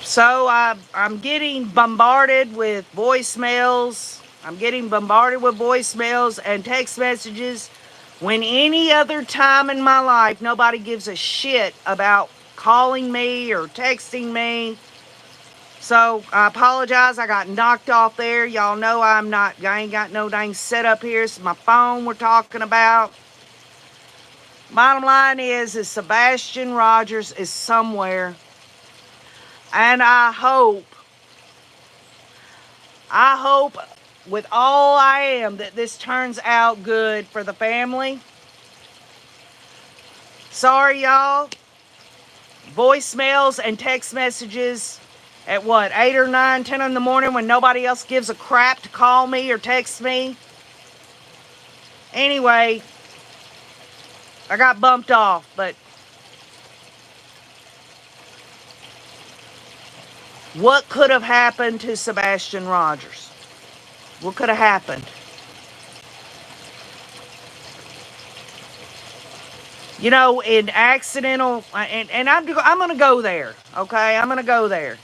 So I'm getting bombarded with voicemails. I'm getting bombarded with voicemails and text messages when any other time in my life nobody gives a shit about calling me or texting me. So I apologize. I got knocked off there. Y'all know I ain't got no dang setup here. It's my phone we're talking about. Bottom line is Sebastian Rogers is somewhere. And I hope with all I am that this turns out good for the family. Sorry, y'all. Voicemails and text messages at what, 8 or 9, 10 in the morning when nobody else gives a crap to call me or text me. Anyway, I got bumped off, but what could have happened to Sebastian Rogers? What could have happened? You know, in accidental, and I'm going to go there, okay? I'm going to go there.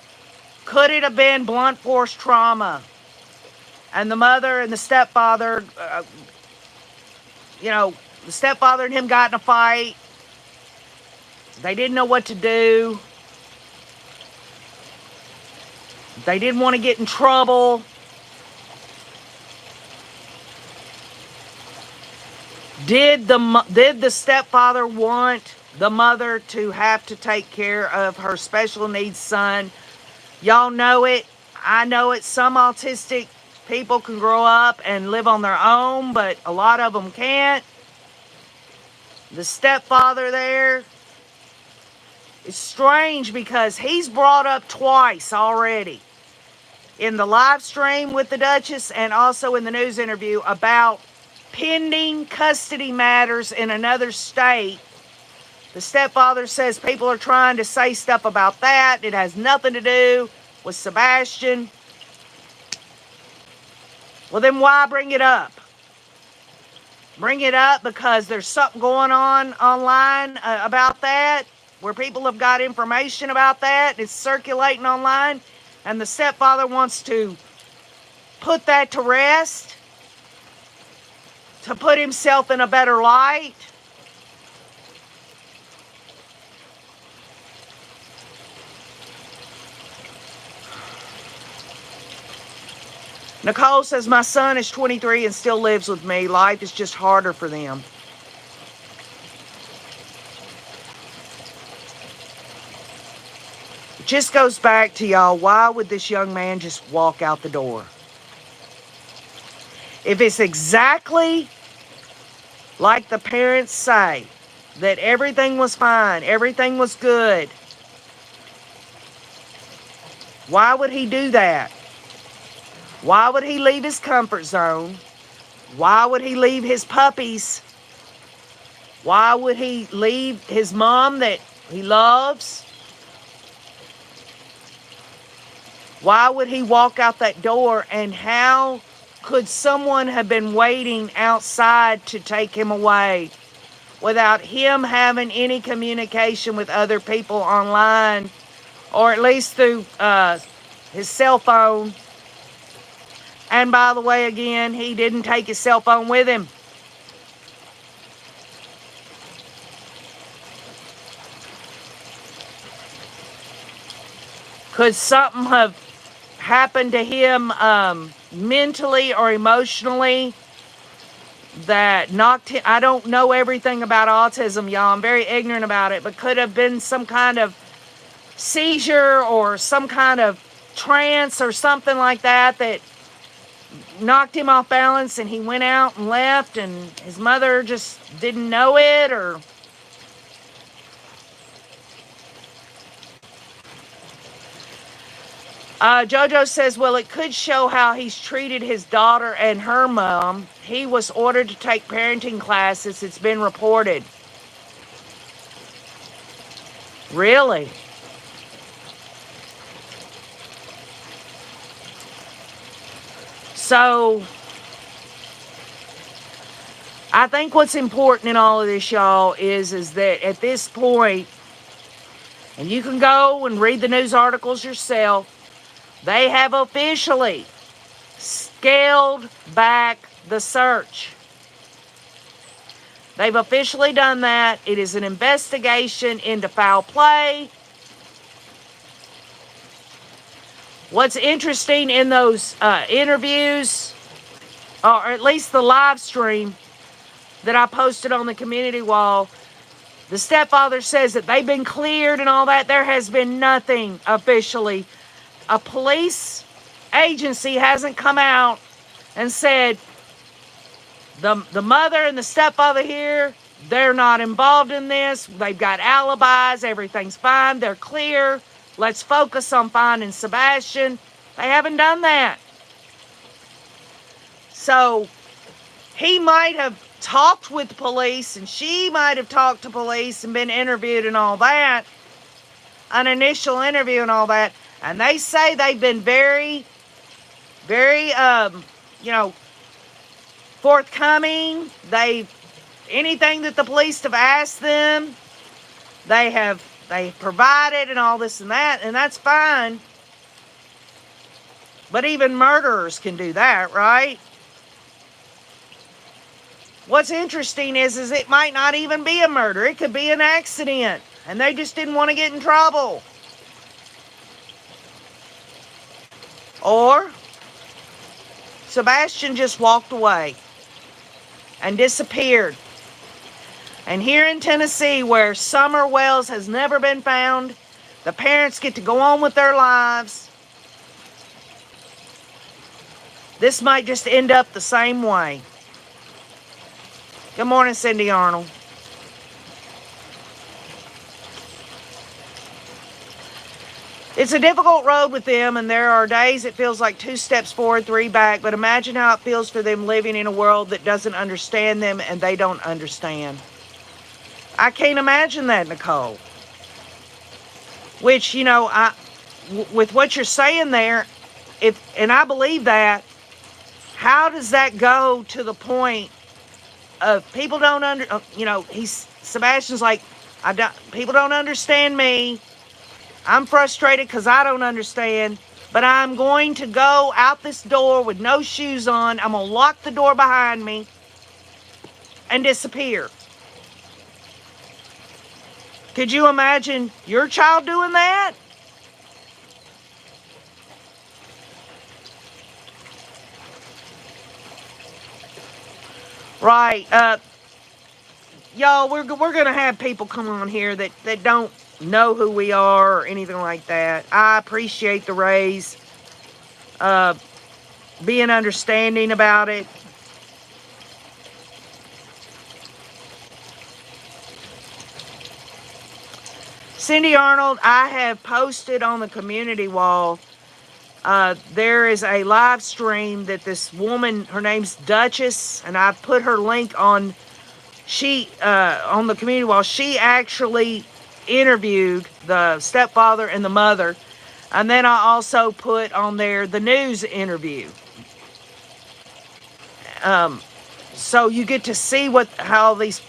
Could it have been blunt force trauma? And the mother and the stepfather, the stepfather and him got in a fight. They didn't know what to do. They didn't want to get in trouble. Did the stepfather want the mother to have to take care of her special needs son? Y'all know it. I know it. Some autistic people can grow up and live on their own, but a lot of them can't. The stepfather there is strange because he's brought up twice already in the live stream with the Duchess and also in the news interview about pending custody matters in another state. The stepfather says people are trying to say stuff about that. It has nothing to do with Sebastian. Well, then why bring it up? Bring it up because there's something going on online about that, where people have got information about that. It's circulating online, and the stepfather wants to put that to rest, to put himself in a better light. Nicole says, my son is 23 and still lives with me. Life is just harder for them. It just goes back to y'all, why would this young man just walk out the door? If it's exactly like the parents say, that everything was fine, everything was good, why would he do that? Why would he leave his comfort zone? Why would he leave his puppies? Why would he leave his mom that he loves? Why would he walk out that door? And how could someone have been waiting outside to take him away without him having any communication with other people online, or at least through his cell phone? And by the way, again, he didn't take his cell phone with him. Could something have happened to him mentally or emotionally that knocked him? I don't know everything about autism, y'all. I'm very ignorant about it, but could have been some kind of seizure or some kind of trance or something like that that knocked him off balance and he went out and left and his mother just didn't know it. Or Jojo says, well, it could show how he's treated his daughter and her mom. He was ordered to take parenting classes. It's been reported. Really? So I think what's important in all of this, y'all, is that at this point, and you can go and read the news articles yourself, they have officially scaled back the search. They've officially done that. It is an investigation into foul play. What's interesting in those interviews, or at least the live stream that I posted on the community wall, the stepfather says that they've been cleared and all that. There has been nothing officially. A police agency hasn't come out and said, the mother and the stepfather here, they're not involved in this. They've got alibis. Everything's fine. They're clear. Let's focus on finding Sebastian. They haven't done that. So he might have talked with police, and she might have talked to police and been interviewed and all that, an initial interview and all that. And they say they've been very, very, forthcoming. Anything that the police have asked them, they provided and all this and that, and that's fine. But even murderers can do that, right? What's interesting is it might not even be a murder. It could be an accident, and they just didn't want to get in trouble. Or Sebastian just walked away and disappeared. And here in Tennessee, where Summer Wells has never been found, the parents get to go on with their lives. This might just end up the same way. Good morning, Cindy Arnold. It's a difficult road with them, and there are days it feels like 2 steps forward, 3 back, but imagine how it feels for them living in a world that doesn't understand them and they don't understand. I can't imagine that, Nicole. Which, with what you're saying there, and I believe that, how does that go to the point of people don't Sebastian's like, people don't understand me. I'm frustrated because I don't understand, but I'm going to go out this door with no shoes on. I'm going to lock the door behind me and disappear. Could you imagine your child doing that? Right. Y'all, we're going to have people come on here that don't know who we are or anything like that. I appreciate the raise, being understanding about it. Cindy Arnold, I have posted on the community wall, there is a live stream that this woman, her name's Duchess, and I put her link on the community wall. She actually interviewed the stepfather and the mother, and then I also put on there the news interview, so you get to see how these,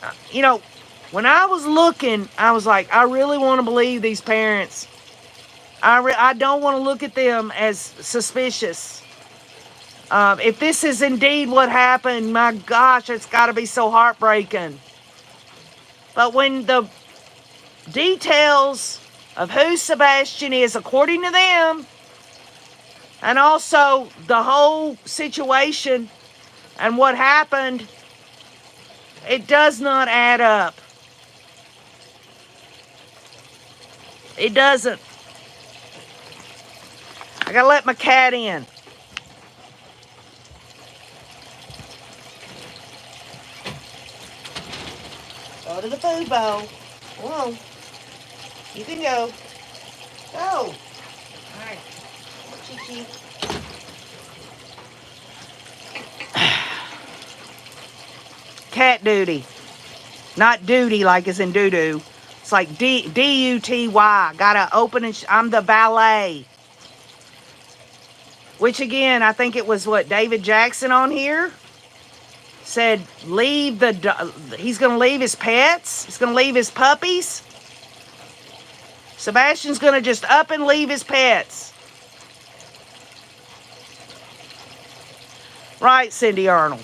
when I was looking, I was like, I really want to believe these parents. I don't want to look at them as suspicious. If this is indeed what happened, my gosh, it's got to be so heartbreaking. But when the details of who Sebastian is, according to them, and also the whole situation and what happened, it does not add up. It doesn't. I gotta let my cat in. Go to the food bowl. Come on. You can go. Go. All right. Chi-chi. Cat duty. Not duty like as in doo-doo. It's like D-U-T-Y. Gotta open and... I'm the valet. Which again, I think it was David Jackson on here said he's going to leave his pets. He's going to leave his puppies. Sebastian's going to just up and leave his pets. Right, Cindy Arnold?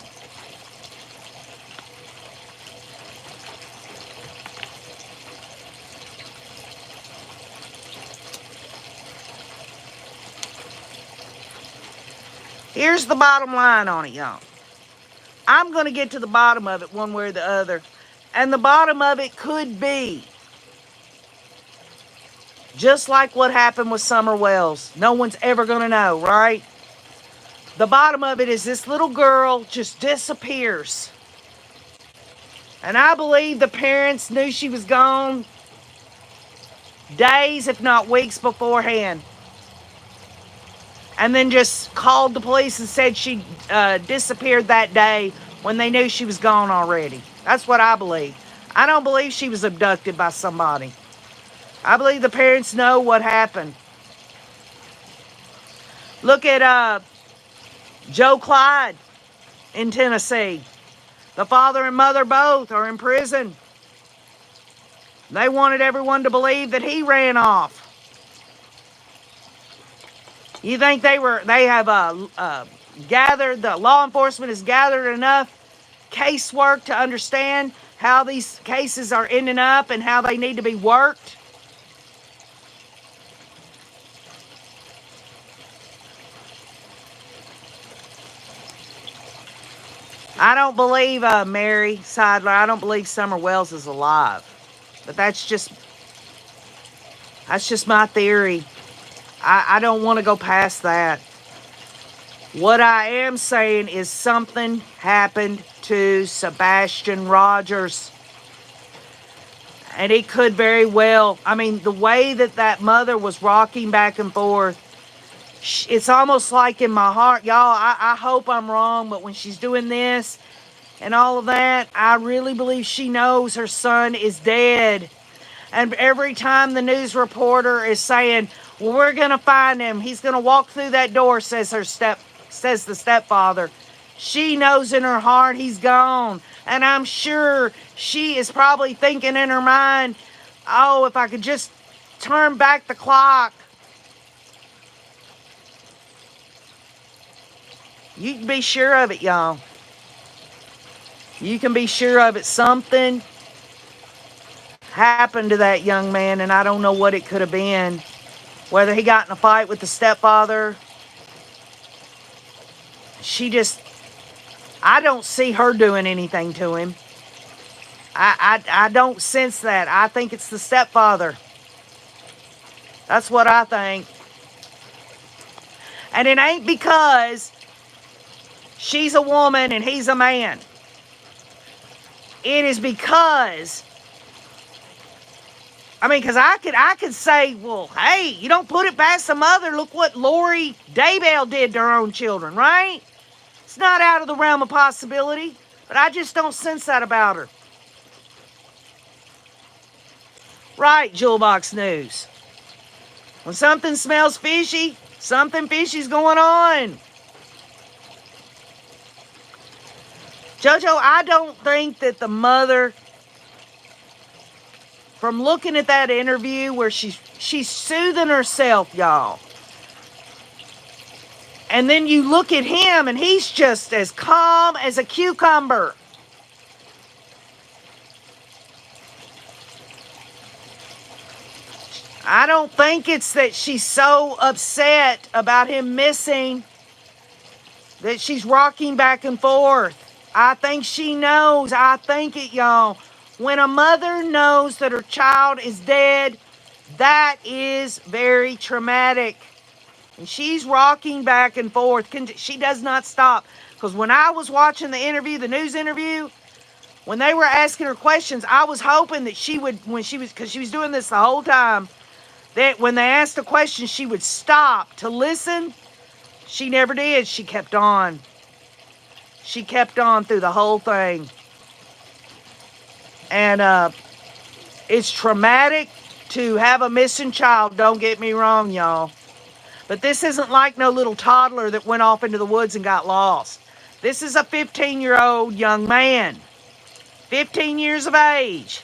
Here's the bottom line on it, y'all. I'm going to get to the bottom of it one way or the other. And the bottom of it could be just like what happened with Summer Wells. No one's ever going to know, right? The bottom of it is this little girl just disappears. And I believe the parents knew she was gone days, if not weeks beforehand. And then just called the police and said she disappeared that day when they knew she was gone already. That's what I believe. I don't believe she was abducted by somebody. I believe the parents know what happened. Look at Joe Clyde in Tennessee. The father and mother both are in prison. They wanted everyone to believe that he ran off. You think they have gathered, the law enforcement has gathered enough casework to understand how these cases are ending up and how they need to be worked? I don't believe Mary Seidler, I don't believe Summer Wells is alive. But that's just my theory. I don't want to go past that. What I am saying is something happened to Sebastian Rogers. And it could very well, I mean, the way that mother was rocking back and forth, it's almost like in my heart, y'all, I hope I'm wrong, but when she's doing this and all of that, I really believe she knows her son is dead. And every time the news reporter is saying, well, we're going to find him, he's going to walk through that door, says the stepfather, she knows in her heart he's gone. And I'm sure she is probably thinking in her mind, oh, if I could just turn back the clock. You can be sure of it, y'all. You can be sure of it. Something happened to that young man, and I don't know what it could have been. Whether he got in a fight with the stepfather. I don't see her doing anything to him. I don't sense that. I think it's the stepfather. That's what I think. And it ain't because she's a woman and he's a man. It is because, because I could say, well, hey, you don't put it past the mother. Look what Lori Daybell did to her own children, right? It's not out of the realm of possibility, but I just don't sense that about her. Right, Jewel Box News. When something smells fishy, something fishy's going on. JoJo, I don't think that the mother, from looking at that interview where she's soothing herself, y'all. And then you look at him and he's just as calm as a cucumber. I don't think it's that she's so upset about him missing that she's rocking back and forth. I think she knows. I think it, y'all. When a mother knows that her child is dead, that is very traumatic. And she's rocking back and forth. She does not stop. Because when I was watching the interview, the news interview, when they were asking her questions, I was hoping that she would, because she was doing this the whole time, that when they asked a question, she would stop to listen. She never did. She kept on. She kept on through the whole thing. And it's traumatic to have a missing child, don't get me wrong, y'all. But this isn't like no little toddler that went off into the woods and got lost. This is a 15-year-old young man. 15 years of age.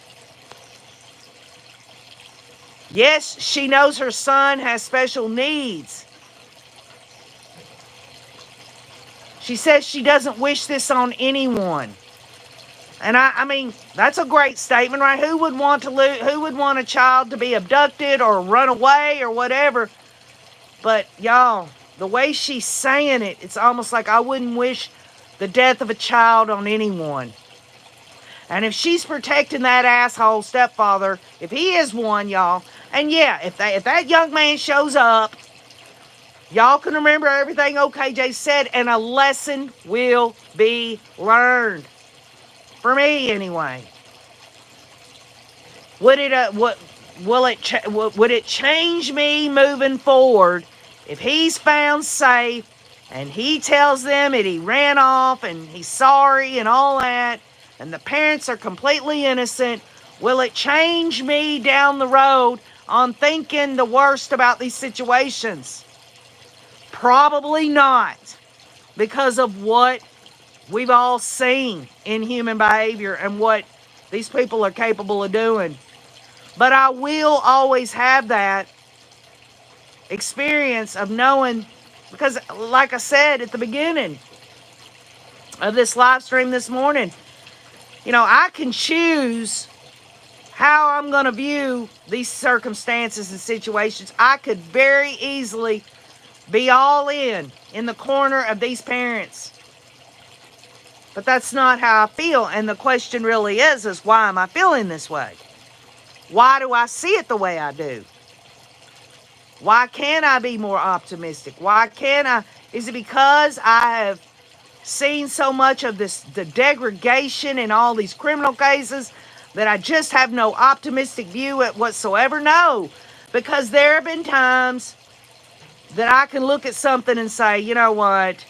Yes, she knows her son has special needs. She says she doesn't wish this on anyone. And I mean, that's a great statement, right? Who would want a child to be abducted or run away or whatever? But y'all, the way she's saying it, it's almost like I wouldn't wish the death of a child on anyone. And if she's protecting that asshole stepfather, if he is one, y'all, and yeah, if that young man shows up, y'all can remember everything OKJ said, and a lesson will be learned. For me, anyway. Would it change me moving forward if he's found safe and he tells them that he ran off and he's sorry and all that, and the parents are completely innocent? Will it change me down the road on thinking the worst about these situations? Probably not, because of what we've all seen in human behavior and what these people are capable of doing. But I will always have that experience of knowing, because like I said at the beginning of this live stream this morning, I can choose how I'm going to view these circumstances and situations. I could very easily be all in the corner of these parents. But that's not how I feel. And the question really is why am I feeling this way? Why do I see it the way I do? Why can't I be more optimistic? Why can't I? Is it because I have seen so much of the degradation in all these criminal cases that I just have no optimistic view whatsoever? No. Because there have been times that I can look at something and say, you know what?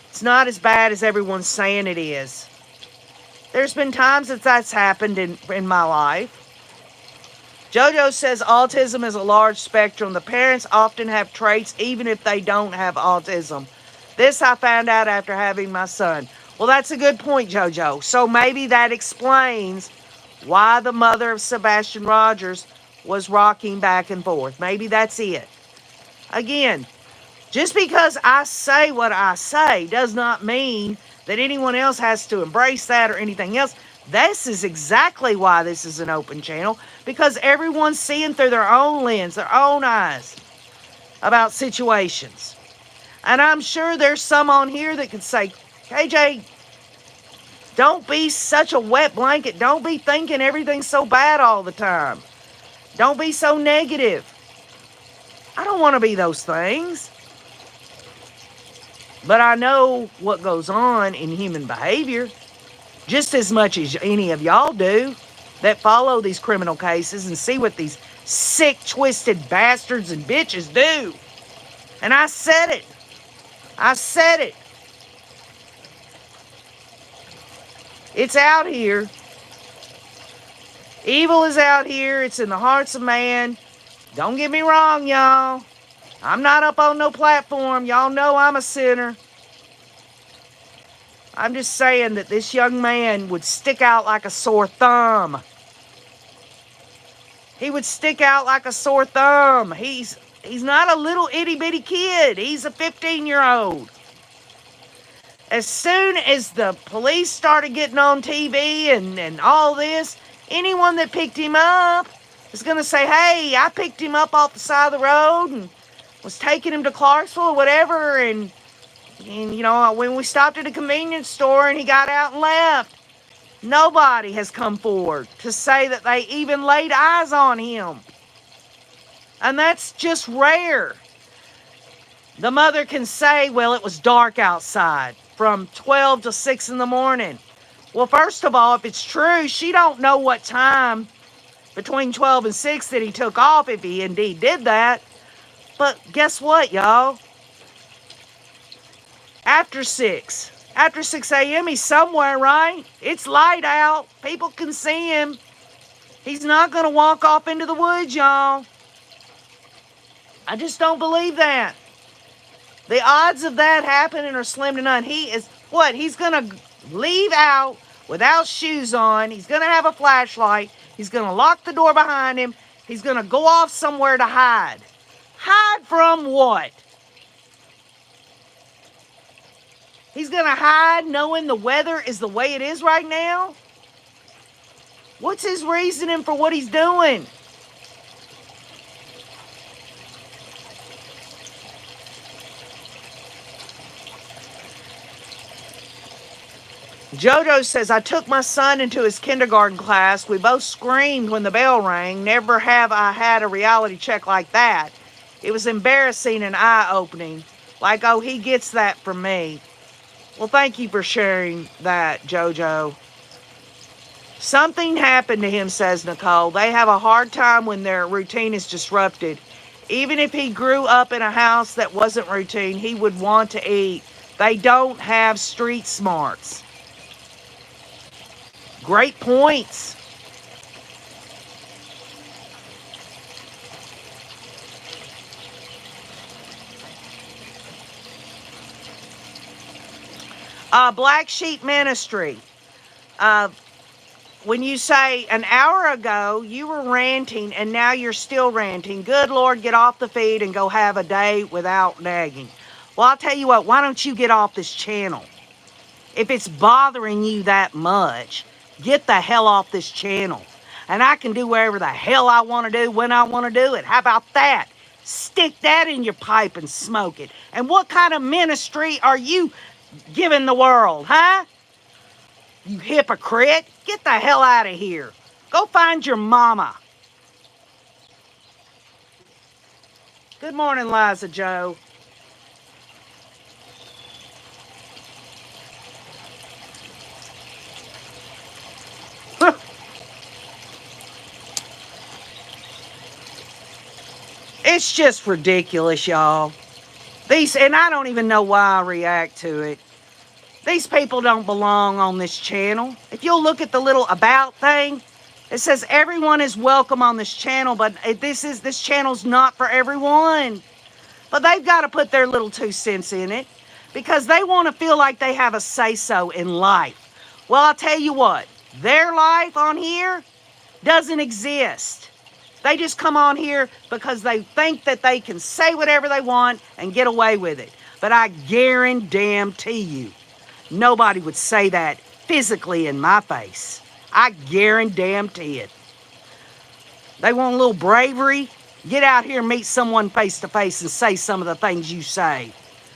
It's not as bad as everyone's saying it is. There's been times that's happened in my life. JoJo says autism is a large spectrum. The parents often have traits even if they don't have autism. This I found out after having my son. Well, that's a good point, JoJo. So maybe that explains why the mother of Sebastian Rogers was rocking back and forth. Maybe that's it. Again, just because I say what I say does not mean that anyone else has to embrace that or anything else. This is exactly why this is an open channel, because everyone's seeing through their own lens, their own eyes about situations. And I'm sure there's some on here that could say, KJ, don't be such a wet blanket. Don't be thinking everything's so bad all the time. Don't be so negative. I don't want to be those things. But I know what goes on in human behavior just as much as any of y'all do that follow these criminal cases and see what these sick, twisted bastards and bitches do. And I said it. I said it. It's out here. Evil is out here. It's in the hearts of man. Don't get me wrong, y'all. I'm not up on no platform. Y'all know I'm a sinner. I'm just saying that this young man would stick out like a sore thumb. He would stick out like a sore thumb. He's not a little itty-bitty kid. He's a 15-year-old. As soon as the police started getting on TV and all this, anyone that picked him up is going to say, hey, I picked him up off the side of the road and was taking him to Clarksville or whatever, and when we stopped at a convenience store and he got out and left, nobody has come forward to say that they even laid eyes on him. And that's just rare. The mother can say, well, it was dark outside from 12 to 6 in the morning. Well, first of all, if it's true, she don't know what time between 12 and 6 that he took off, if he indeed did that. But guess what, y'all? After 6 a.m., he's somewhere, right? It's light out. People can see him. He's not going to walk off into the woods, y'all. I just don't believe that. The odds of that happening are slim to none. He's going to leave out without shoes on. He's going to have a flashlight. He's going to lock the door behind him. He's going to go off somewhere to hide. Hide from what? He's going to hide knowing the weather is the way it is right now? What's his reasoning for what he's doing? Jojo says, I took my son into his kindergarten class. We both screamed when the bell rang. Never have I had a reality check like that. It was embarrassing and eye-opening. Like, oh, he gets that from me. Well, thank you for sharing that, Jojo. Something happened to him, says Nicole. They have a hard time when their routine is disrupted. Even if he grew up in a house that wasn't routine, he would want to eat. They don't have street smarts. Great points. Black Sheep Ministry. When you say an hour ago you were ranting and now you're still ranting, good Lord, get off the feed and go have a day without nagging. Well, I'll tell you what, why don't you get off this channel? If it's bothering you that much, get the hell off this channel. And I can do whatever the hell I want to do when I want to do it. How about that? Stick that in your pipe and smoke it. And what kind of ministry are you giving the world, huh? You hypocrite. Get the hell out of here. Go find your mama. Good morning, Liza Joe. It's just ridiculous, y'all. And I don't even know why I react to it. These people don't belong on this channel. If you'll look at the little about thing, it says everyone is welcome on this channel, but this channel's not for everyone. But they've got to put their little 2 cents in it because they want to feel like they have a say-so in life. Well, I'll tell you what, their life on here doesn't exist. They just come on here because they think that they can say whatever they want and get away with it. But I guarantee you, nobody would say that physically in my face. I guarantee it. They want a little bravery? Get out here and meet someone face to face and say some of the things you say.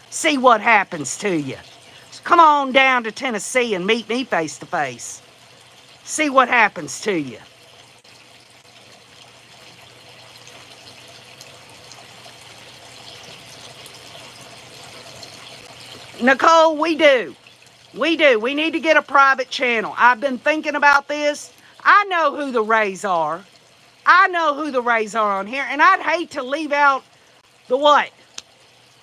See what happens to you. So come on down to Tennessee and meet me face to face. See what happens to you. Nicole, we do. We do. We need to get a private channel. I've been thinking about this. I know who the Rays are. I know who the Rays are on here. And I'd hate to leave out the what?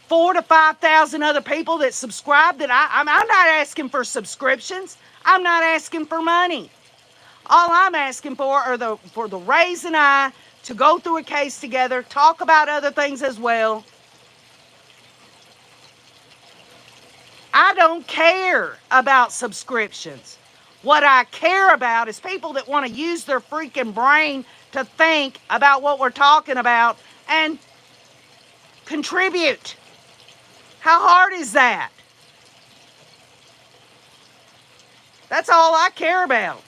4,000 to 5,000 other people that subscribe. I'm not asking for subscriptions. I'm not asking for money. All I'm asking for are for the Rays and I to go through a case together, talk about other things as well. I don't care about subscriptions. What I care about is people that want to use their freaking brain to think about what we're talking about and contribute. How hard is that? That's all I care about.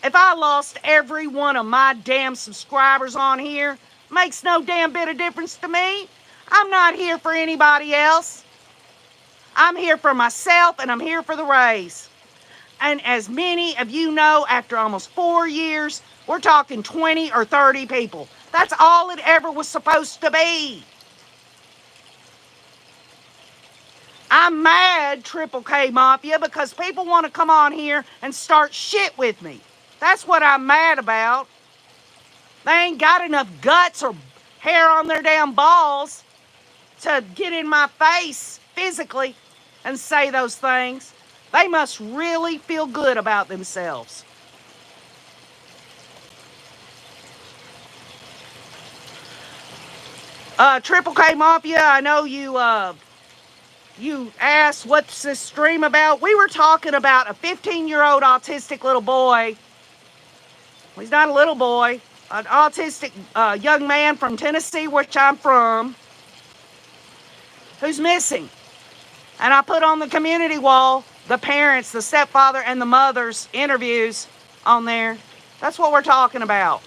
If I lost every one of my damn subscribers on here, makes no damn bit of difference to me. I'm not here for anybody else. I'm here for myself and I'm here for the Rays. And as many of you know, after almost 4 years, we're talking 20 or 30 people. That's all it ever was supposed to be. I'm mad, Triple K Mafia, because people want to come on here and start shit with me. That's what I'm mad about. They ain't got enough guts or hair on their damn balls to get in my face physically and say those things. They must really feel good about themselves. Triple K Mafia, I know you asked what's this stream about. We were talking about a 15-year-old autistic little boy. He's not a little boy. an autistic young man from Tennessee, which I'm from, who's missing. And I put on the community wall the parents, the stepfather, and the mother's interviews on there. That's what we're talking about.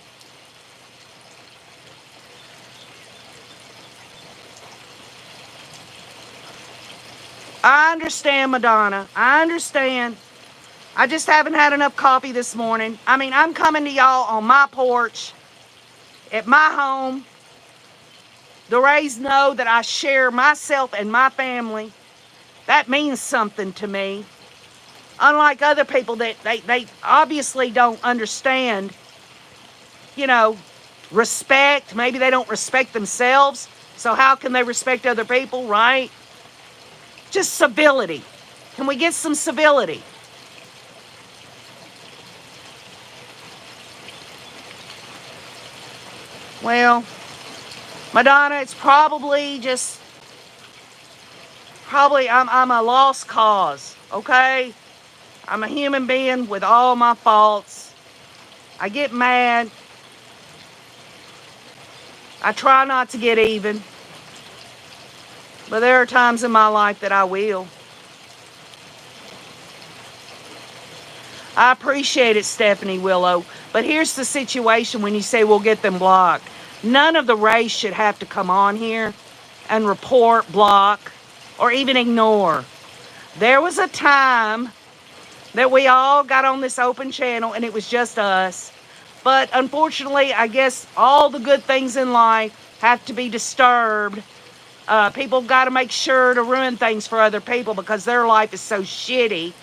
I understand, Madonna. I understand. I just haven't had enough coffee this morning. I mean, I'm coming to y'all on my porch, at my home. The Rays know that I share myself and my family. That means something to me. Unlike other people that they obviously don't understand, respect. Maybe they don't respect themselves. So how can they respect other people, right? Just civility. Can we get some civility? Well, Madonna, it's probably I'm a lost cause, okay? I'm a human being with all my faults. I get mad. I try not to get even. But there are times in my life that I will. I appreciate it, Stephanie Willow. But here's the situation when you say we'll get them blocked. None of the Rays should have to come on here and report, block, or even ignore. There was a time that we all got on this open channel and it was just us. But unfortunately, I guess all the good things in life have to be disturbed. People got to make sure to ruin things for other people because their life is so shitty.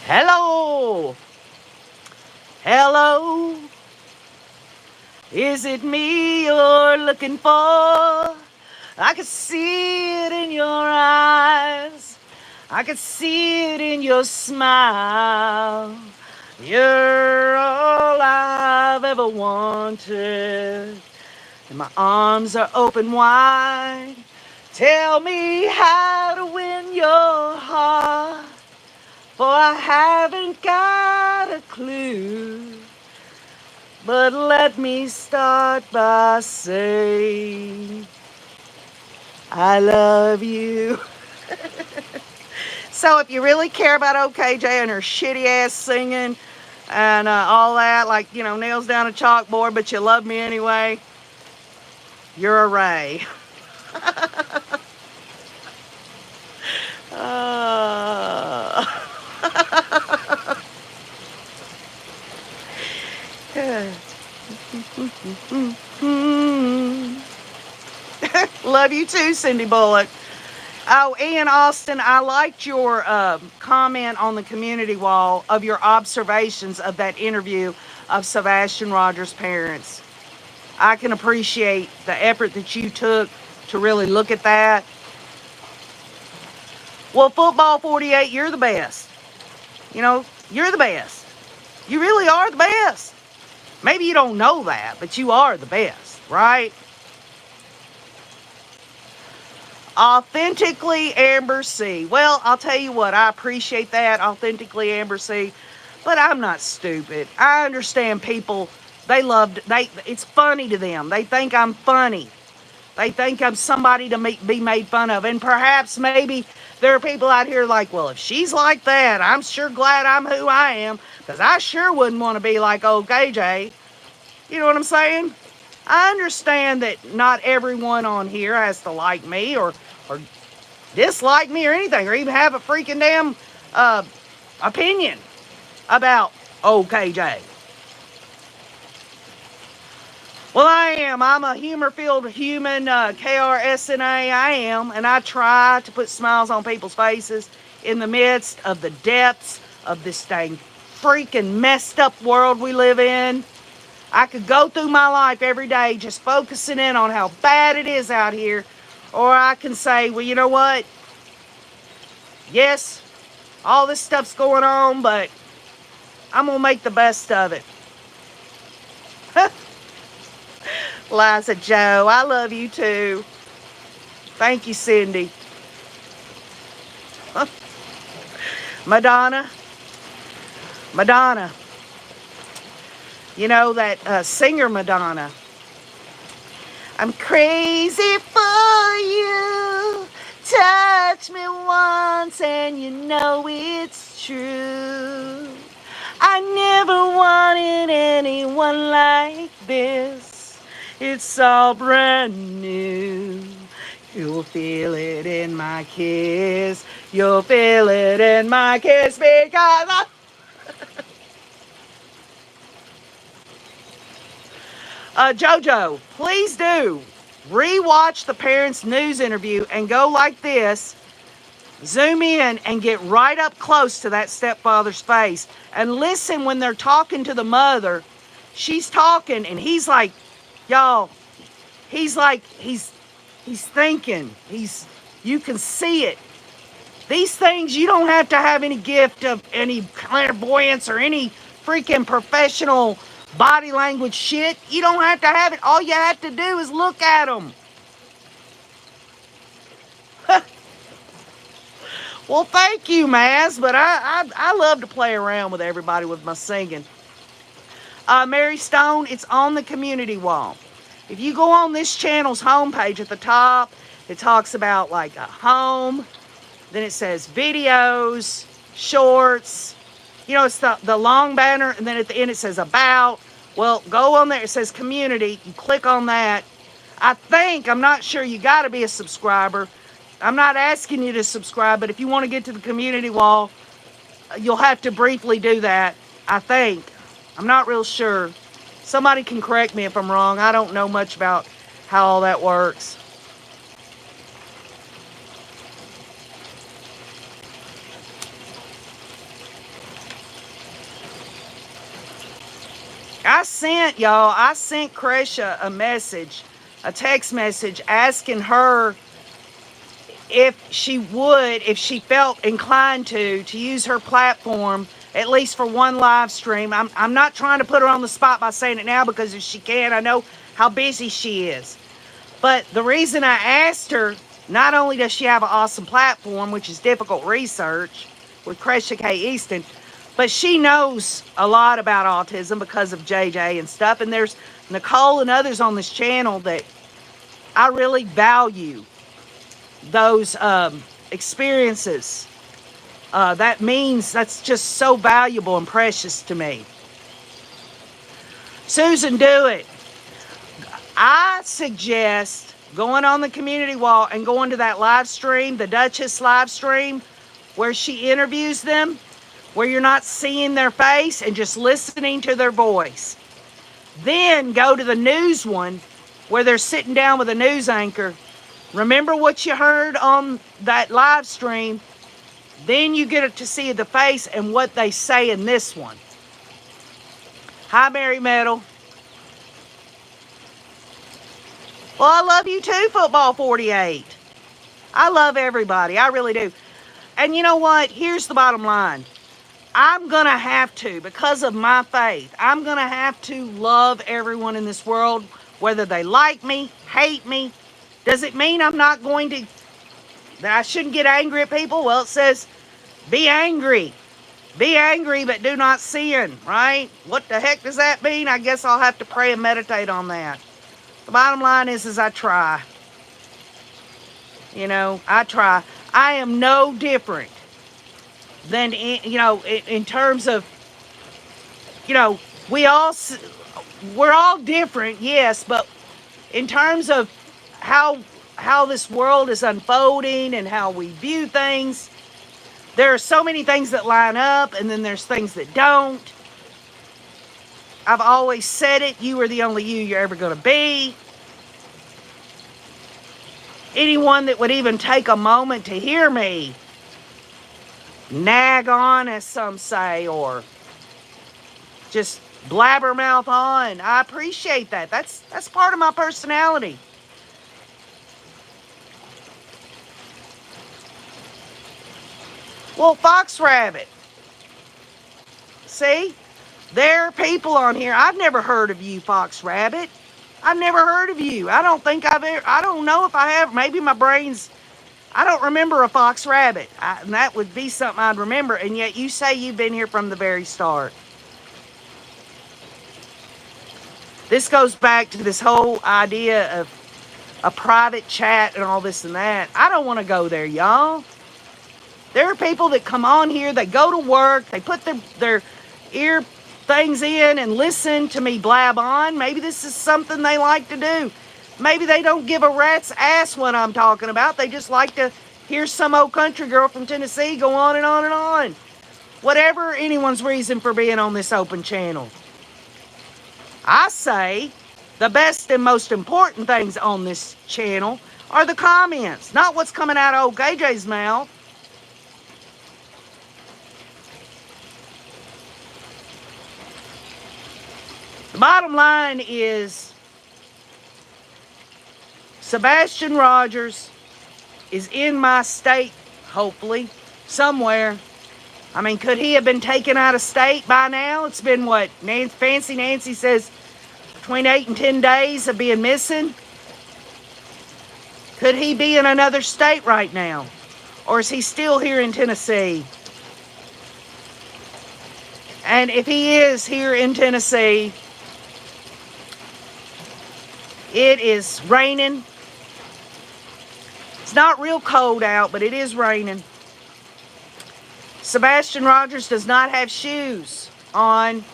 Hello. Hello. Is it me you're looking for? I could see it in your eyes. I could see it in your smile. You're all I've ever wanted. And my arms are open wide. Tell me how to win your heart. For I haven't got a clue. But let me start by saying I love you. So if you really care about OKJ and her shitty ass singing and all that, like, nails down a chalkboard, but you love me anyway, you're a Ray. Love you too, Cindy Bullock. Oh, Ian Austin, I liked your comment on the community wall of your observations of that interview of Sebastian Rogers' parents. I can appreciate the effort that you took to really look at that. Well, Football 48, you're the best. You're the best. You really are the best. Maybe you don't know that, but you are the best, right? Authentically Amber C. Well, I'll tell you what, I appreciate that, Authentically Amber C, but I'm not stupid. I understand people, it's funny to them. They think I'm funny. They think I'm somebody to be made fun of. And perhaps maybe there are people out here like, well, if she's like that, I'm sure glad I'm who I am, because I sure wouldn't want to be like old KJ. You know what I'm saying? I understand that not everyone on here has to like me or dislike me or anything, or even have a freaking damn opinion about OKJ. Well, I am. I'm a humor-filled human, KRSNA. I am, and I try to put smiles on people's faces in the midst of the depths of this dang freaking messed up world we live in. I could go through my life every day just focusing in on how bad it is out here. Or I can say, well, you know what? Yes, all this stuff's going on, but I'm going to make the best of it. Liza Joe, I love you too. Thank you, Cindy. Madonna. Madonna. You know that singer Madonna. I'm crazy for you. Touch me once and you know it's true. I never wanted anyone like this. It's all brand new. You'll feel it in my kiss. You'll feel it in my kiss because I... Jojo, please do rewatch the parents' news interview and go like this. Zoom in and get right up close to that stepfather's face and listen when they're talking to the mother. She's talking and he's like, y'all, he's like, he's thinking. You can see it. These things, you don't have to have any gift of any clairvoyance or any freaking professional body language shit. You don't have to have it. All you have to do is look at them. Well, thank you, Maz, but I love to play around with everybody with my singing. Mary Stone, it's on the community wall. If you go on this channel's homepage at the top, it talks about like a home, then it says videos, shorts, you know, it's the long banner, and then at the end it says about. Well, go on there, it says community, you click on that. I'm not sure, you got to be a subscriber. I'm not asking you to subscribe, but if you want to get to the community wall, you'll have to briefly do that, I think. I'm not real sure. Somebody can correct me if I'm wrong. I don't know much about how all that works. I sent Kresha a text message asking her if she felt inclined to use her platform, at least for one live stream. I'm not trying to put her on the spot by saying it now, because if she can, I know how busy she is. But the reason I asked her, not only does she have an awesome platform, which is difficult research with Kresha K. Easton, but she knows a lot about autism because of JJ and stuff. And there's Nicole and others on this channel that I really value those experiences. That's just so valuable and precious to me. Susan, do it. I suggest going on the community wall and going to that live stream, the Duchess live stream, where she interviews them, where you're not seeing their face and just listening to their voice. Then go to the news one, where they're sitting down with a news anchor. Remember what you heard on that live stream. Then you get to see the face and what they say in this one. Hi, Mary Metal. Well, I love you too, Football 48. I love everybody. I really do. And you know what? Here's the bottom line. I'm going to have to, because of my faith, I'm going to have to love everyone in this world, whether they like me, hate me. Does it mean I'm not going to, that I shouldn't get angry at people? Well, it says, be angry. Be angry, but do not sin, right? What the heck does that mean? I guess I'll have to pray and meditate on that. The bottom line is I try. You know, I try. I am no different than, in terms of, we're all different, yes, but in terms of how this world is unfolding and how we view things, there are so many things that line up, and then there's things that don't. I've always said it, you are the only you you're ever going to be. Anyone that would even take a moment to hear me nag on, as some say, or just blabbermouth on, I appreciate that. That's part of my personality. Well, Fox Rabbit, see, There are people on here. I've never heard of you, Fox Rabbit. I've never heard of you. I don't think I've ever, I don't know if I have. Maybe my brain's, I don't remember a Fox Rabbit. And that would be something I'd remember. And yet you say you've been here from the very start. This goes back to this whole idea of a private chat and all this and that. I don't want to go there, y'all. There are people that come on here, they go to work, they put their ear things in and listen to me blab on. Maybe this is something they like to do. Maybe they don't give a rat's ass what I'm talking about. They just like to hear some old country girl from Tennessee go on and on and on. Whatever anyone's reason for being on this open channel. I say the best and most important things on this channel are the comments, not what's coming out of old KJ's mouth. The bottom line is Sebastian Rogers is in my state, hopefully, somewhere. I mean, could he have been taken out of state by now? It's been what? Fancy Nancy says between 8 and 10 days of being missing. Could he be in another state right now? Or is he still here in Tennessee? And if he is here in Tennessee, it is raining. It's not real cold out, but it is raining. Sebastian Rogers does not have shoes on.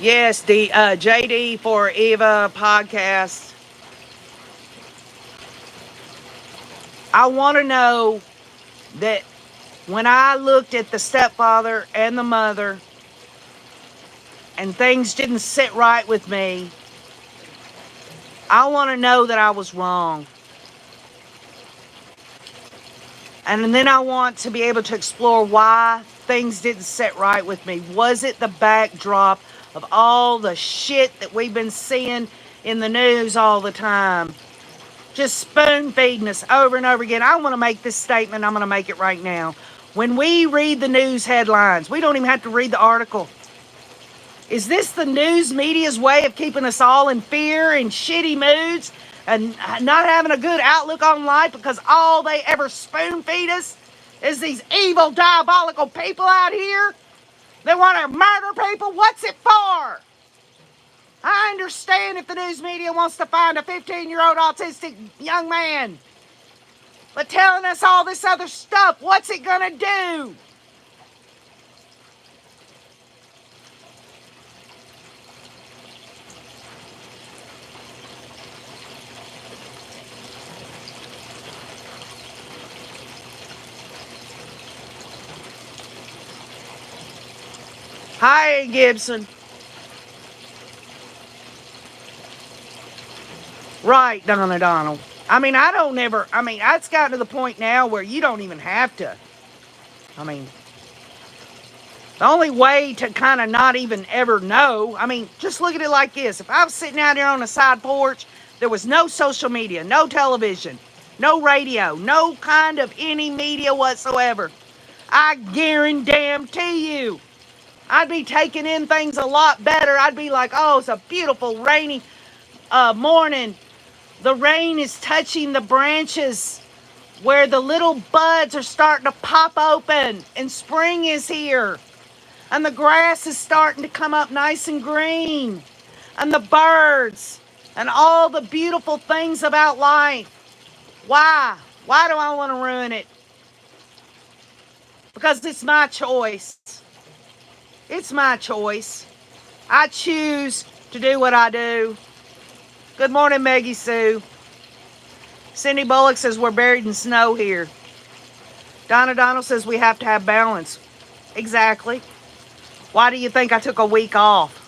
Yes, the JD for Eva podcast. I want to know that when I looked at the stepfather and the mother and things didn't sit right with me, I want to know that I was wrong. And then I want to be able to explore why things didn't sit right with me. Was it the backdrop of all the shit that we've been seeing in the news all the time? Just spoon feeding us over and over again. I want to make this statement. I'm going to make it right now. When we read the news headlines, we don't even have to read the article. Is this the news media's way of keeping us all in fear and shitty moods and not having a good outlook on life because all they ever spoon feed us is these evil, diabolical people out here that want to murder people? What's it for? I understand if the news media wants to find a 15-year-old autistic young man. But telling us all this other stuff, what's it gonna do? Hi, Gibson. Right, Donna Donald. I mean, it's gotten to the point now where you don't even have to. I mean, the only way to kind of not even ever know, just look at it like this. If I was sitting out here on the side porch, there was no social media, no television, no radio, no kind of any media whatsoever, I guarantee you, I'd be taking in things a lot better. I'd be like, oh, it's a beautiful rainy morning. The rain is touching the branches where the little buds are starting to pop open and spring is here. And the grass is starting to come up nice and green. And the birds and all the beautiful things about life. Why? Why do I want to ruin it? Because it's my choice. It's my choice. I choose to do what I do. Good morning, Maggie Sue. Cindy Bullock says we're buried in snow here. Donna Donald says we have to have balance. Exactly. Why do you think I took a week off?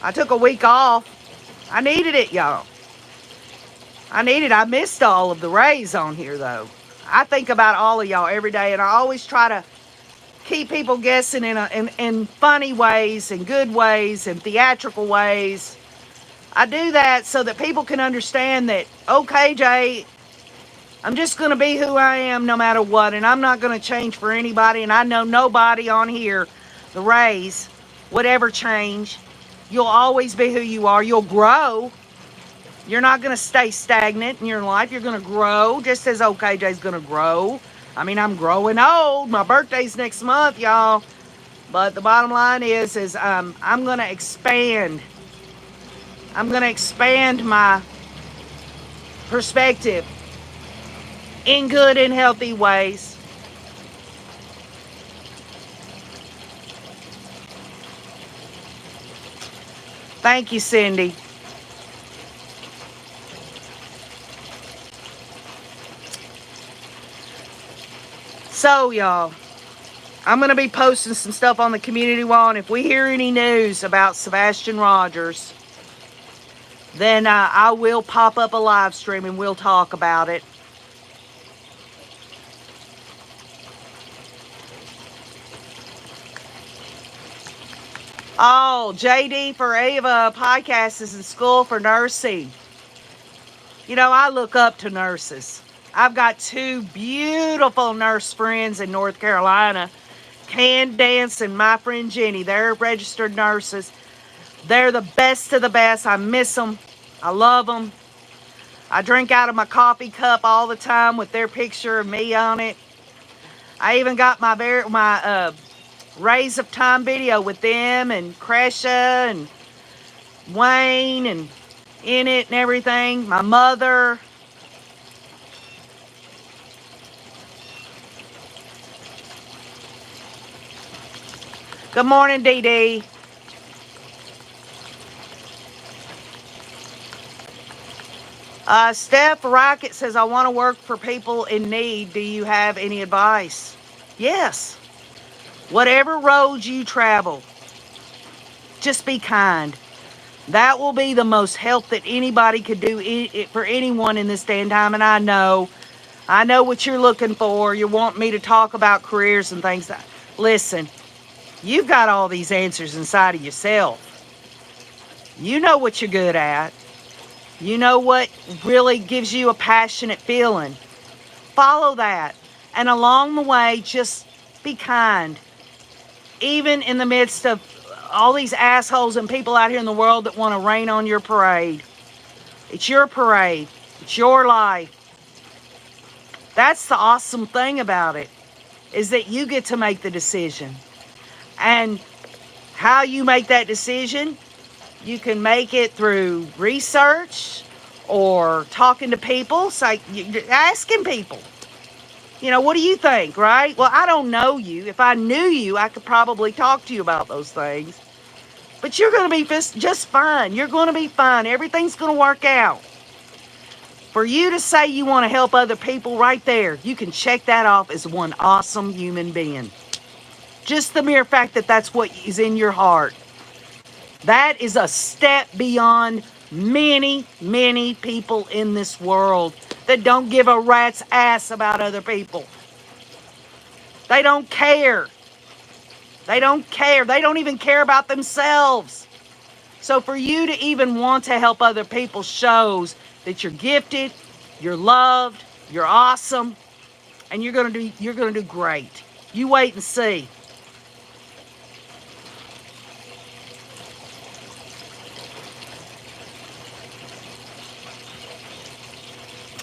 I took a week off. I needed it, y'all. I missed all of the rays on here, though. I think about all of y'all every day, and I always try to keep people guessing in funny ways, in good ways, in theatrical ways. I do that so that people can understand that, okay, Jay, I'm just going to be who I am no matter what, and I'm not going to change for anybody, and I know nobody on here, the Rays, would ever change. You'll always be who you are. You'll grow. You're not going to stay stagnant in your life. You're going to grow, just as OKJ's going to grow. I mean, I'm growing old. My birthday's next month, y'all. But the bottom line is I'm going to expand. I'm going to expand my perspective in good and healthy ways. Thank you, Cindy. So, y'all, I'm going to be posting some stuff on the community wall, and if we hear any news about Sebastian Rogers, then I will pop up a live stream and we'll talk about it. Oh, JD for Ava podcast is in school for nursing. You know, I look up to nurses. I've got 2 beautiful nurse friends in North Carolina, Candace and my friend Jenny. They're registered nurses. They're the best of the best. I miss them. I love them. I drink out of my coffee cup all the time with their picture of me on it. I even got my Rays of Time video with them and Cresha and Wayne and in it and everything. My mother. Good morning, Dee Dee. Steph Rocket says, I want to work for people in need. Do you have any advice? Yes. Whatever road you travel, just be kind. That will be the most help that anybody could do for anyone in this day and time. And I know what you're looking for. You want me to talk about careers and things. Listen, you've got all these answers inside of yourself. You know what you're good at. You know what really gives you a passionate feeling. Follow that. And along the way, just be kind. Even in the midst of all these assholes and people out here in the world that want to rain on your parade. It's your parade. It's your life. That's the awesome thing about it, is that you get to make the decision. And how you make that decision, you can make it through research or talking to people. It's like asking people, you know, what do you think, right? Well, I don't know you. If I knew you, I could probably talk to you about those things. But you're going to be just fine. You're going to be fine. Everything's going to work out. For you to say you want to help other people right there, you can check that off as one awesome human being. Just the mere fact that that's what is in your heart. That is a step beyond many, many people in this world that don't give a rat's ass about other people. They don't care. They don't care. They don't even care about themselves. So for you to even want to help other people shows that you're gifted, you're loved, you're awesome, and you're gonna do great. You wait and see.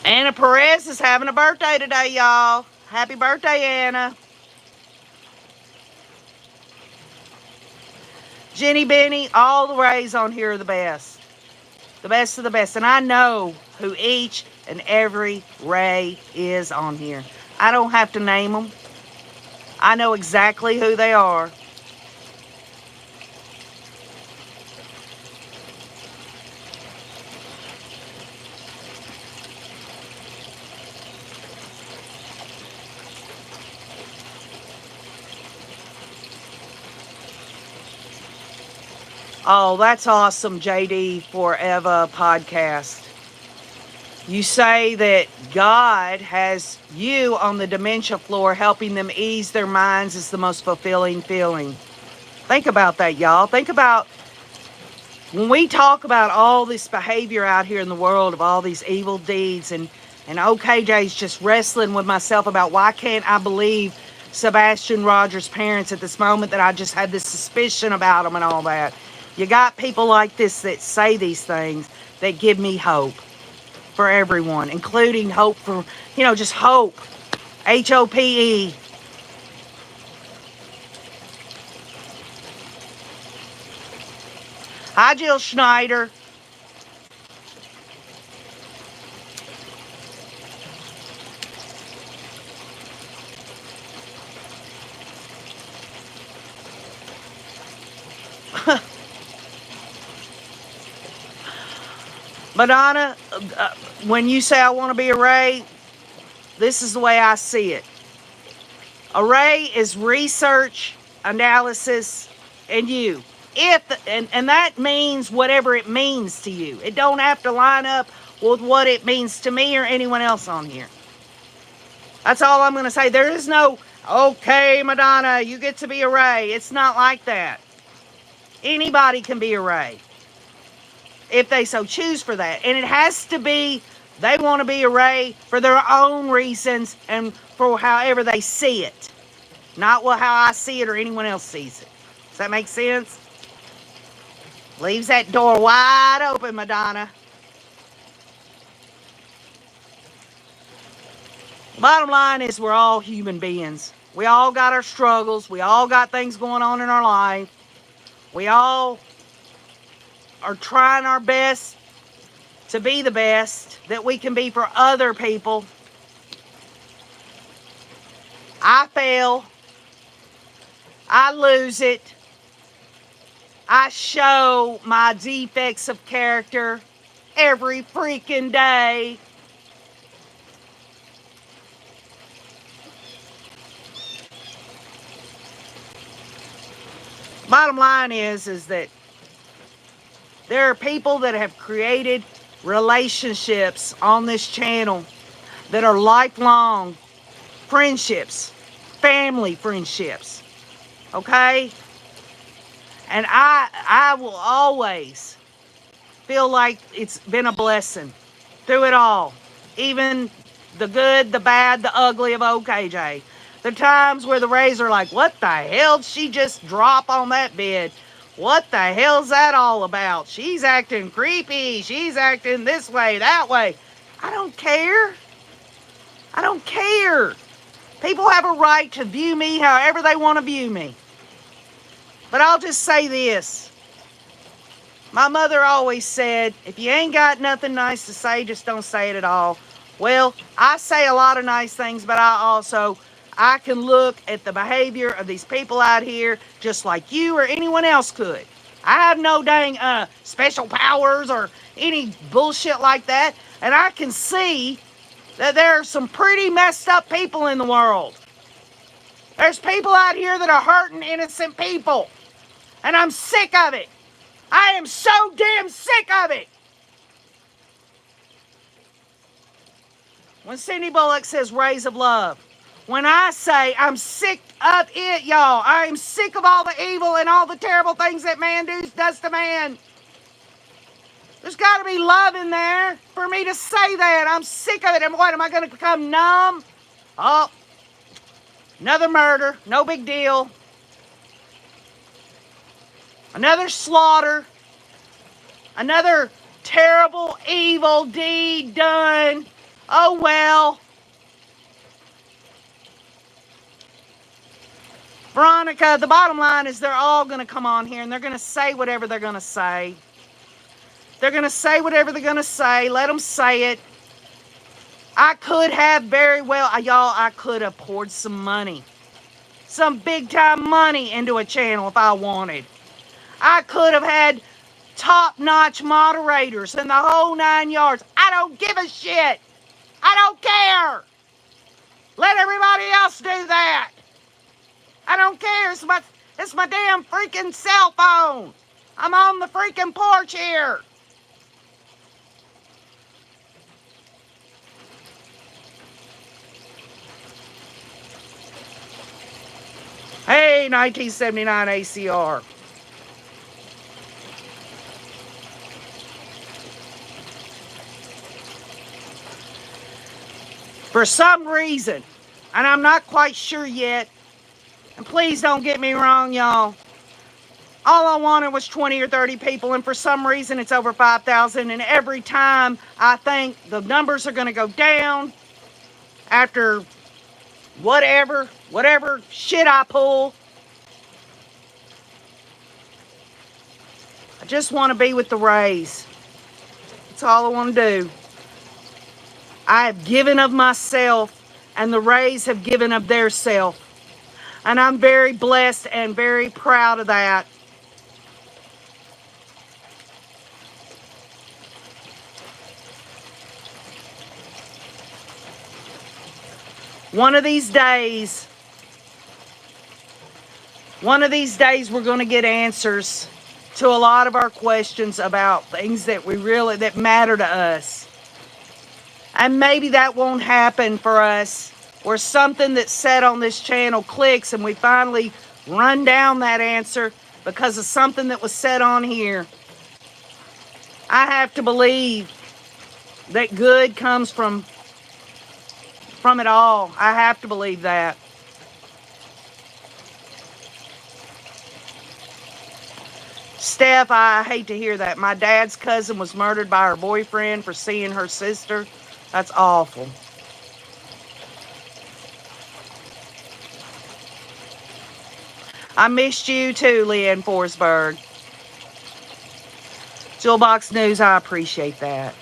Anna Perez is having a birthday today, y'all. Happy birthday, Anna. Jenny Benny, all the Rays on here are the best. The best of the best. And I know who each and every Ray is on here. I don't have to name them. I know exactly who they are. Oh, that's awesome, JD Forever podcast. You say that God has you on the dementia floor helping them ease their minds is the most fulfilling feeling. Think about that, y'all. Think about when we talk about all this behavior out here in the world of all these evil deeds, and OKJ's just wrestling with myself about why can't I believe Sebastian Rogers' parents at this moment, that I just had this suspicion about them and all that. You got people like this that say these things that give me hope for everyone, including hope for, just hope. HOPE. Hi, Jill Schneider. Madonna, when you say I want to be a Ray, this is the way I see it. A Ray is research, analysis, and you. And that means whatever it means to you. It don't have to line up with what it means to me or anyone else on here. That's all I'm going to say. There is no, okay, Madonna, you get to be a Ray. It's not like that. Anybody can be a Ray if they so choose for that. And it has to be, they want to be a Ray for their own reasons and for however they see it. Not how I see it or anyone else sees it. Does that make sense? Leaves that door wide open, Madonna. Bottom line is we're all human beings. We all got our struggles. We all got things going on in our life. We all are trying our best to be the best that we can be for other people. I fail. I lose it. I show my defects of character every freaking day. Bottom line is that there are people that have created relationships on this channel that are lifelong friendships, family friendships, okay? And I will always feel like it's been a blessing through it all, even the good, the bad, the ugly of OKJ. The times where the Rays are like, what the hell did she just drop on that bed? What the hell's that all about? She's acting creepy. She's acting this way, that way. I don't care. I don't care. People have a right to view me however they want to view me. But I'll just say this. My mother always said, if you ain't got nothing nice to say, just don't say it at all. Well, I say a lot of nice things, but I can look at the behavior of these people out here just like you or anyone else could. I have no dang special powers or any bullshit like that. And I can see that there are some pretty messed up people in the world. There's people out here that are hurting innocent people. And I'm sick of it. I am so damn sick of it. When Cindy Bullock says rays of love, when I say I'm sick of it, y'all, I am sick of all the evil and all the terrible things that man does to man. There's got to be love in there for me to say that. I'm sick of it. And what, am I going to become numb? Oh, another murder. No big deal. Another slaughter. Another terrible, evil deed done. Oh, well. Veronica, the bottom line is they're all going to come on here and they're going to say whatever they're going to say. They're going to say whatever they're going to say. Let them say it. I could have I could have poured some money. Some big time money into a channel if I wanted. I could have had top-notch moderators and the whole 9 yards. I don't give a shit. I don't care. Let everybody else do that. I don't care. It's my damn freaking cell phone. I'm on the freaking porch here. Hey, 1979 ACR. For some reason, and I'm not quite sure yet, and please don't get me wrong, y'all. All I wanted was 20 or 30 people, and for some reason it's over 5,000. And every time I think the numbers are going to go down after whatever shit I pull, I just want to be with the Rays. That's all I want to do. I have given of myself, and the Rays have given of their self. And I'm very blessed and very proud of that. One of these days, we're going to get answers to a lot of our questions about things that that matter to us. And maybe that won't happen for us, or something that's said on this channel clicks and we finally run down that answer because of something that was said on here. I have to believe that good comes from it all. I have to believe that. Steph, I hate to hear that. My dad's cousin was murdered by her boyfriend for seeing her sister. That's awful. I missed you too, Leanne Forsberg. Jillbox News, I appreciate that.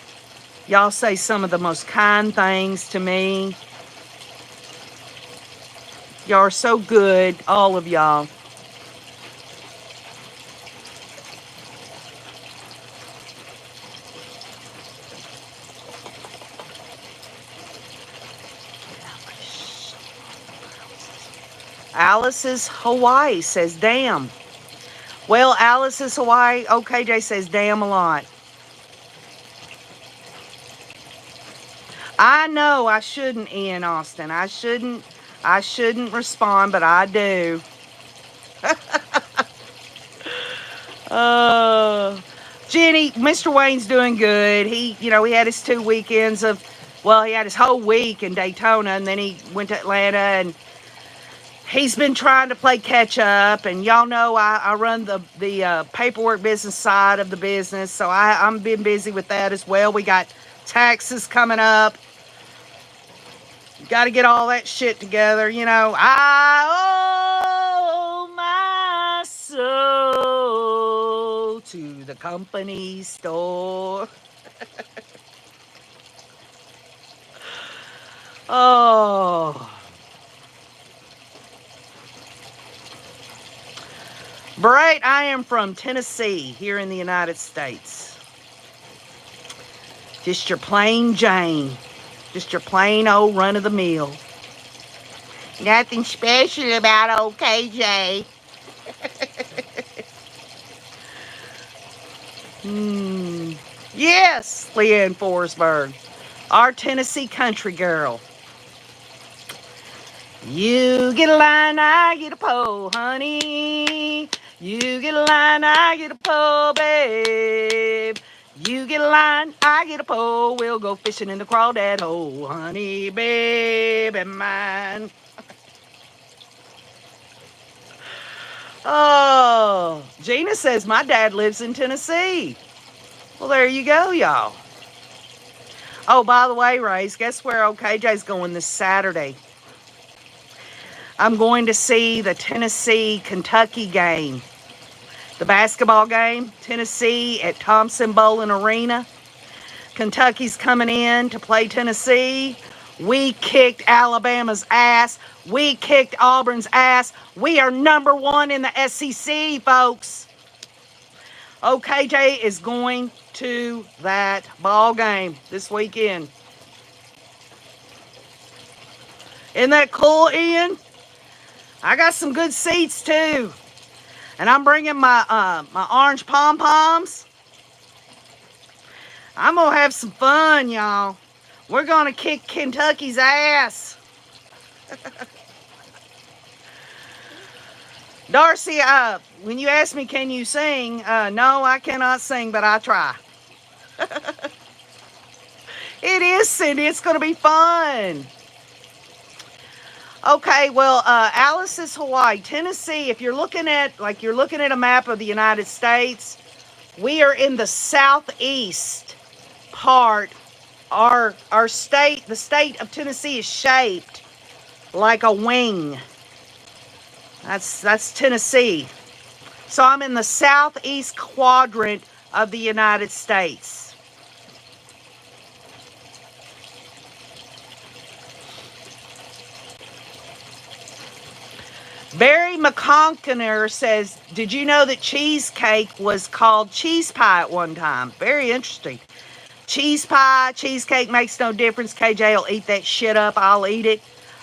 Y'all say some of the most kind things to me. Y'all are so good, all of y'all. Alice's Hawaii says, damn. Well, Alice's Hawaii, OKJ says, damn a lot. I know I shouldn't, Ian Austin. I shouldn't respond, but I do. Jenny, Mr. Wayne's doing good. He had his 2 weekends of, well, he had his whole week in Daytona, and then he went to Atlanta, and he's been trying to play catch up. And y'all know I run the paperwork business side of the business, so I'm been busy with that as well. We got taxes coming up. Got to get all that shit together, I owe my soul to the company store. Oh. Bright, I am from Tennessee, here in the United States. Just your plain Jane. Just your plain old run-of-the-mill. Nothing special about OKJ. Yes, Leanne Forsberg. Our Tennessee country girl. You get a line, I get a pole, honey. You get a line, I get a pole, babe. You get a line, I get a pole. We'll go fishing in the crawdad hole, honey, baby mine. Oh, Gina says my dad lives in Tennessee. Well, there you go, y'all. Oh, by the way, Rays, guess where OKJ's going this Saturday? I'm going to see the Tennessee-Kentucky game. The basketball game, Tennessee at Thompson Bowling Arena. Kentucky's coming in to play Tennessee. We kicked Alabama's ass. We kicked Auburn's ass. We are number 1 in the SEC, folks. OKJ is going to that ball game this weekend. Isn't that cool, Ian? I got some good seats too. And I'm bringing my my orange pom-poms. I'm going to have some fun, y'all. We're going to kick Kentucky's ass. Darcy, when you ask me, can you sing? No, I cannot sing, but I try. It is, Cindy. It's going to be fun. Okay, well, Alice is Hawaii. Tennessee, if you're looking at, a map of the United States, we are in the southeast part. Our state, the state of Tennessee, is shaped like a wing. That's Tennessee. So I'm in the southeast quadrant of the United States. Barry McConkener says, did you know that cheesecake was called cheese pie at one time? Very interesting. Cheese pie, cheesecake makes no difference. KJ will eat that shit up. I'll eat it.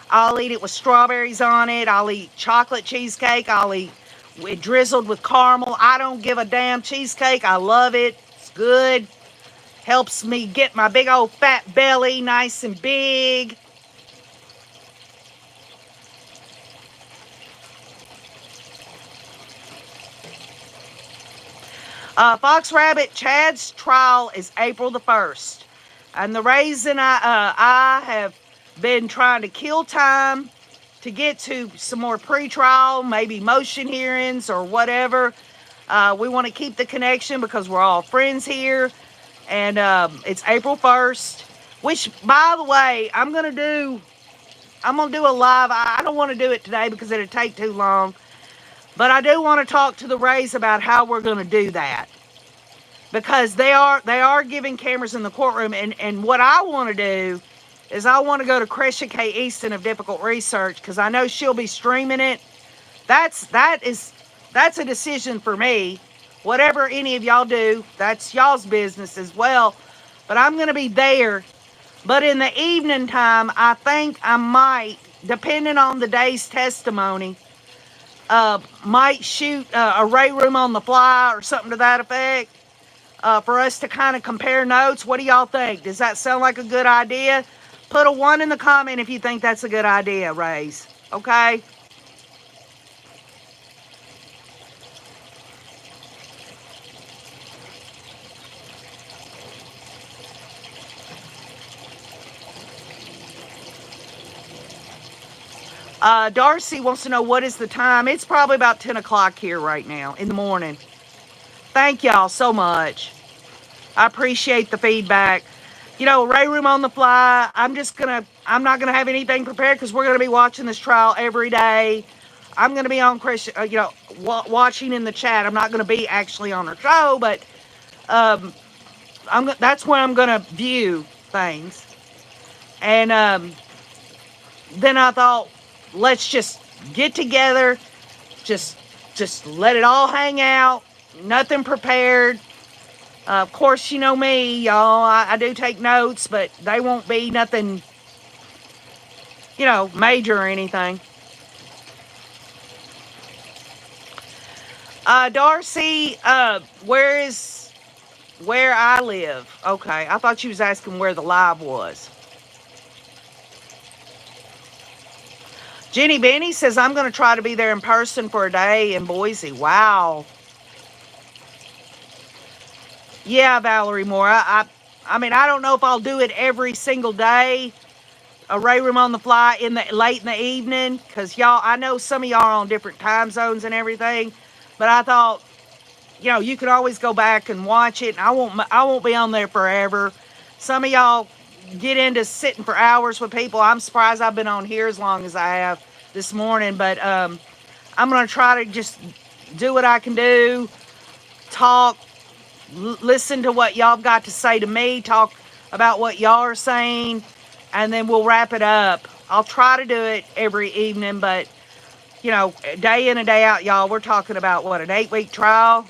I'll eat it with strawberries on it. I'll eat chocolate cheesecake. I'll eat it drizzled with caramel. I don't give a damn. Cheesecake, I love it. It's good. Helps me get my big old fat belly nice and big. Fox Rabbit, Chad's trial is April the 1st. And the reason I have been trying to kill time to get to some more pre-trial, maybe motion hearings or whatever. We want to keep the connection because we're all friends here. And it's April 1st, which, by the way, I'm going to do a live. I don't want to do it today because it'll take too long. But I do want to talk to the Rays about how we're going to do that. Because they are giving cameras in the courtroom. And what I want to do is I want to go to Crescia K. Easton of Difficult Research because I know she'll be streaming it. That's a decision for me. Whatever any of y'all do, that's y'all's business as well. But I'm going to be there. But in the evening time, I think I might, depending on the day's testimony, might shoot a Ray Room on the fly or something to that effect for us to kind of compare notes. What do y'all think? Does that sound like a good idea? Put a 1 in the comment if you think that's a good idea, Rays. Okay? Darcy wants to know what is the time. It's probably about 10 o'clock here right now in the morning. Thank y'all so much. I appreciate the feedback. You know, Ray Room on the fly. I'm not gonna have anything prepared because we're gonna be watching this trial every day. I'm gonna be on Chris, watching in the chat. I'm not gonna be actually on her show, but that's when I'm gonna view things. And then I thought, let's just get together, just let it all hang out. Nothing prepared. Of course, you know me, y'all. I do take notes, but they won't be nothing, major or anything. Darcy, where I live? Okay, I thought she was asking where the live was. Jenny Benny says, I'm going to try to be there in person for a day in Boise. Wow. Yeah, Valerie Moore. I mean, I don't know if I'll do it every single day. A Ray Room on the fly late in the evening, because y'all, I know some of y'all are on different time zones and everything, but I thought, you can always go back and watch it. And I won't be on there forever. Some of y'all get into sitting for hours with people. I'm surprised I've been on here as long as I have this morning, but I'm gonna try to just do what I can do, talk. Listen to what y'all got to say to me, talk about what y'all are saying, and then we'll wrap it up. I'll try to do it every evening, but, day in and day out, y'all, we're talking about, an 8-week trial?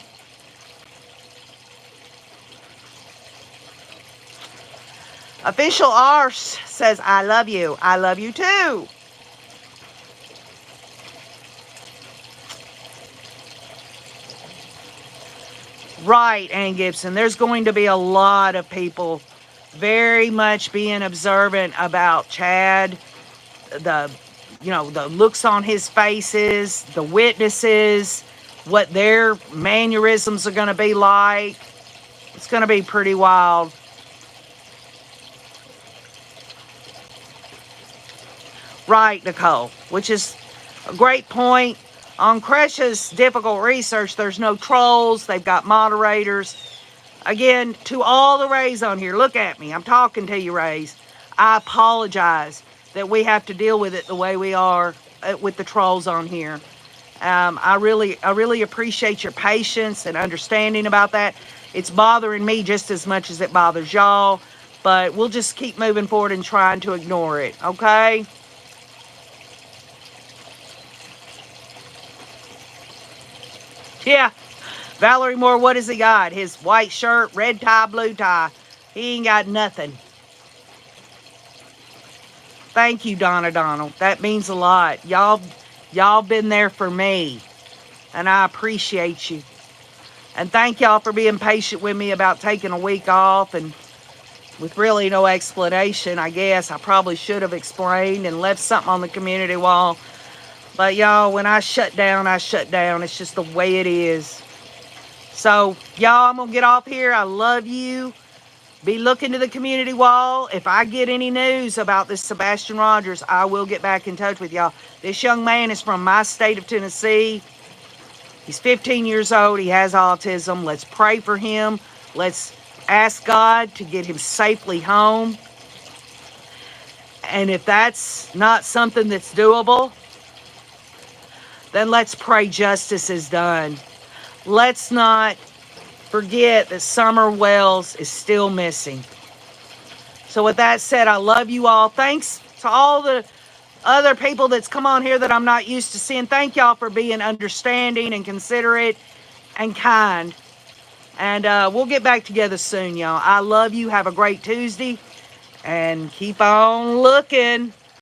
Official Arse says, I love you. I love you too. Right, Ann Gibson. There's going to be a lot of people very much being observant about Chad, the the looks on his faces, the witnesses, what their mannerisms are going to be like. It's going to be pretty wild. Right, Nicole, which is a great point. On Cresha's difficult research, there's no trolls. They've got moderators. Again, to all the Rays on here, look at me. I'm talking to you, Rays. I apologize that we have to deal with it the way we are with the trolls on here. I really appreciate your patience and understanding about that. It's bothering me just as much as it bothers y'all, but we'll just keep moving forward and trying to ignore it, okay? Yeah. Valerie Moore, what has he got? His white shirt, red tie, blue tie. He ain't got nothing. Thank you, Donna Donald. That means a lot. Y'all been there for me, and I appreciate you. And thank y'all for being patient with me about taking a week off and with really no explanation. I guess I probably should have explained and left something on the community wall. But y'all, when I shut down, I shut down. It's just the way it is. So, y'all, I'm going to get off here. I love you. Be looking to the community wall. If I get any news about this Sebastian Rogers, I will get back in touch with y'all. This young man is from my state of Tennessee. He's 15 years old. He has autism. Let's pray for him. Let's ask God to get him safely home. And if that's not something that's doable, then let's pray justice is done. Let's not forget that Summer Wells is still missing. So with that said, I love you all. Thanks to all the other people that's come on here that I'm not used to seeing. Thank y'all for being understanding and considerate and kind. And we'll get back together soon, y'all. I love you. Have a great Tuesday. And keep on looking.